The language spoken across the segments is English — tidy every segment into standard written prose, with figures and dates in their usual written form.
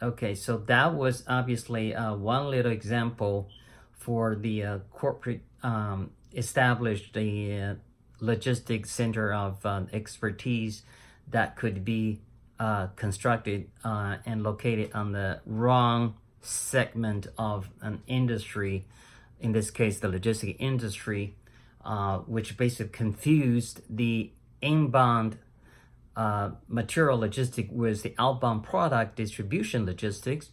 Okay, so that was obviously one little example for the corporate established a logistics center of expertise that could be constructed and located on the wrong segment of an industry, in this case, the logistic industry, which basically confused the inbound material logistic with the outbound product distribution logistics.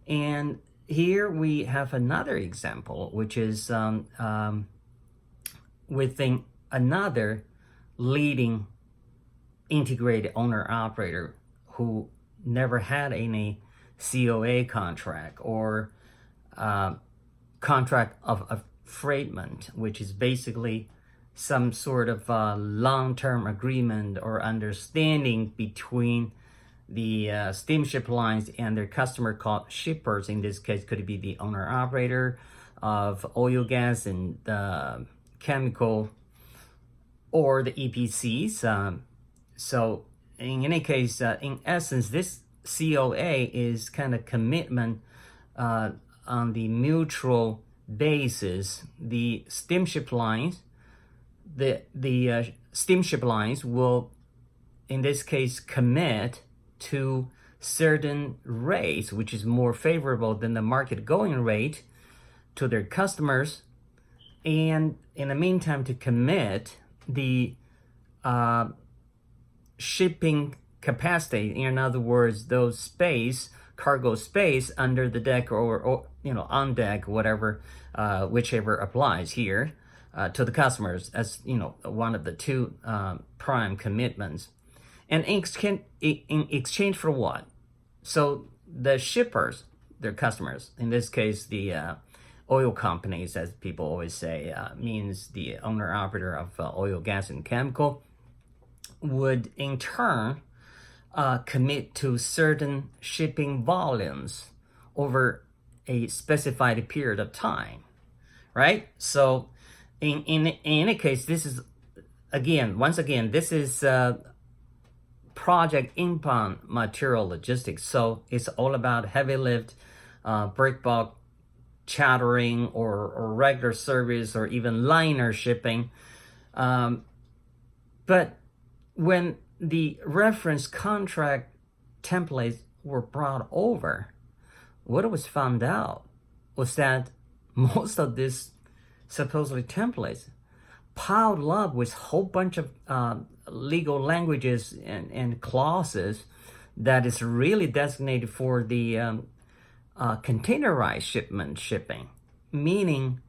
And here we have another example, which is within another leading integrated owner operator who never had any COA contract or contract of freightment, which is basically some sort of long-term agreement or understanding between the steamship lines and their customer called shippers. In this case, could be the owner operator of oil, gas, and chemical, or the EPCs. So in any case, in essence, this COA is kind of commitment on the mutual basis. The steamship lines, the steamship lines will, in this case, commit to certain rates, which is more favorable than the market going rate, to their customers, and in the meantime to commit the shipping capacity. In other words, those space, cargo space under the deck or on deck, whatever, whichever applies here, to the customers as one of the two prime commitments. And in exchange for what? So the shippers, their customers, in this case the oil companies, as people always say, means the owner operator of oil, gas, and chemical, would in turn commit to certain shipping volumes over a specified period of time, right? So in any case, this is once again, this is project inbound material logistics. So it's all about heavy lift, break bulk, chartering, or regular service, or even liner shipping. But when the reference contract templates were brought over, what was found out was that most of these supposedly templates piled up with a whole bunch of legal languages and clauses that is really designated for the containerized shipping, meaning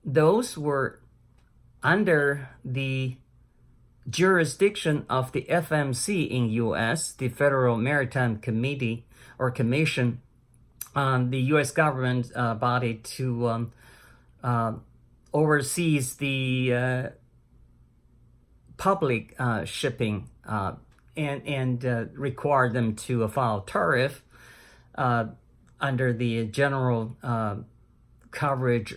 those were under the jurisdiction of the FMC in US, the Federal Maritime Committee or Commission, the US government body to oversees the public shipping and require them to file tariff under the general coverage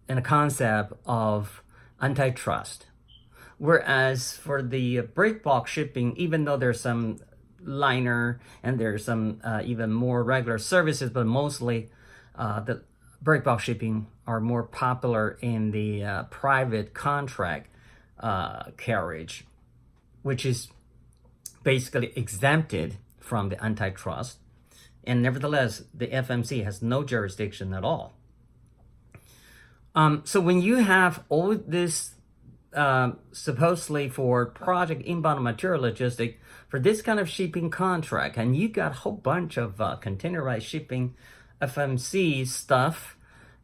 and concept of antitrust. Whereas for the break bulk shipping, even though there's some liner and there's some even more regular services, but mostly the break bulk shipping are more popular in the private contract carriage, which is basically exempted from the antitrust. And nevertheless, the FMC has no jurisdiction at all. So when you have all this supposedly for project inbound material logistics for this kind of shipping contract, and you got a whole bunch of containerized shipping FMC stuff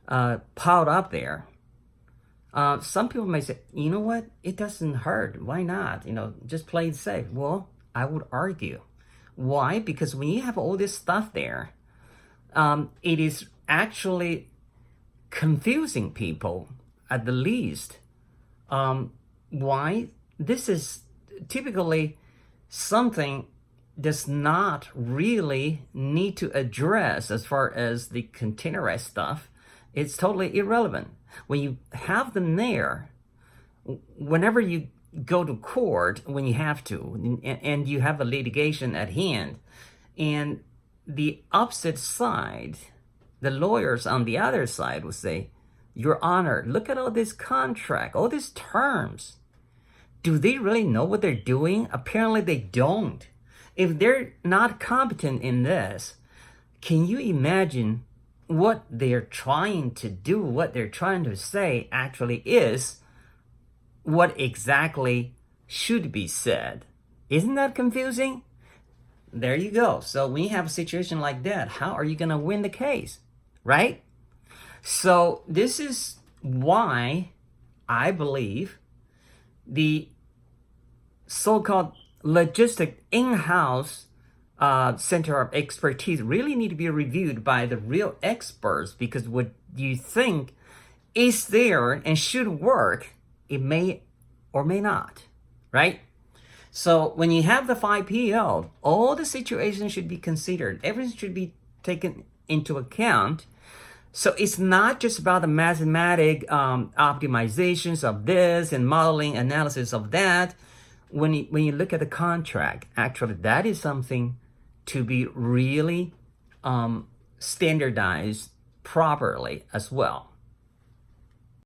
piled up there, some people may say, you know what, it doesn't hurt, why not, just play it safe. Well, I would argue, why? Because when you have all this stuff there, it is actually confusing people at the least. Why? This is typically something does not really need to address as far as the containerized stuff. It's totally irrelevant. When you have them there, whenever you go to court, when you have to, and you have a litigation at hand, and the opposite side, the lawyers on the other side would say, Your Honor, look at all this contract, all these terms. Do they really know what they're doing? Apparently they don't. If they're not competent in this, can you imagine what they're trying to do, what they're trying to say actually is what exactly should be said? Isn't that confusing? There you go. So when you have a situation like that, how are you going to win the case, right? So this is why I believe the so-called logistic in-house center of expertise really need to be reviewed by the real experts, because what you think is there and should work, it may or may not, right? So when you have the 5PL, all the situations should be considered. Everything should be taken into account. So it's not just about the mathematic optimizations of this and modeling analysis of that. When you look at the contract, actually that is something to be really standardized properly as well.